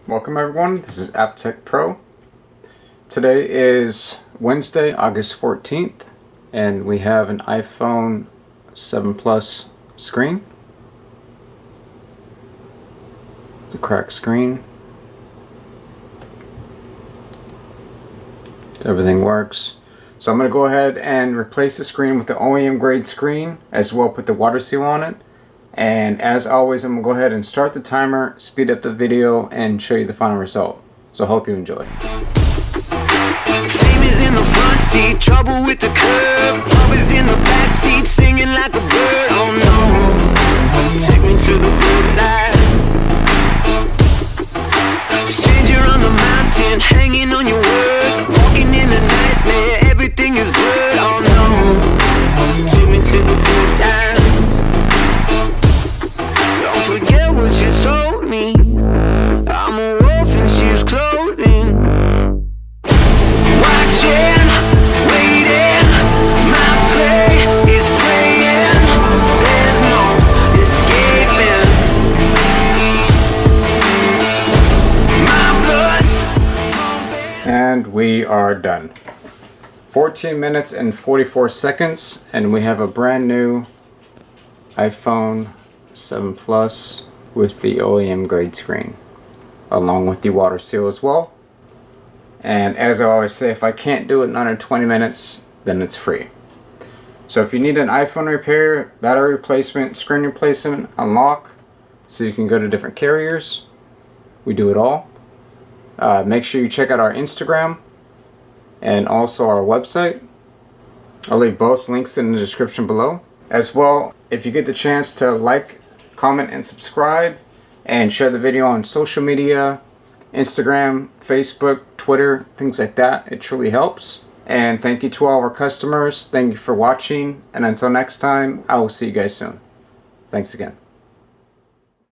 Welcome everyone, this is AppTech Pro. Today is Wednesday, August 14th, and we have an iPhone 7 Plus screen. The cracked screen. Everything works. So I'm going to go ahead and replace the screen with the OEM grade screen, as well put the water seal on it. And as always, I'm going to go ahead and start the timer, speed up the video, and show you the final result. So I hope you enjoy. Fame is in the front seat, trouble with the curb. Love is in the back seat, singing like a bird. Oh no, take me to the good life. Stranger on the mountain, hanging on your words. Walking in a nightmare, everything is good. Oh no, take me to the good times. Don't forget what you told me. I'm a wolf in sheep's clothing. Watching, waiting, my prey is praying. There's no escaping. My blood's pumping. And we are done. 14 minutes and 44 seconds, and we have a brand new iPhone 7 Plus with the OEM grade screen, along with the water seal as well. And as I always say, if I can't do it in under 20 minutes, then it's free. So if you need an iPhone repair, battery replacement, screen replacement, unlock, so you can go to different carriers, we do it all. Make sure you check out our Instagram and also our website. I'll leave both links in the description below. As well, if you get the chance to like, comment, and subscribe, and share the video on social media, Instagram, Facebook, Twitter, things like that, it truly helps. And thank you to all our customers. Thank you for watching, and until next time, I will see you guys soon. Thanks again.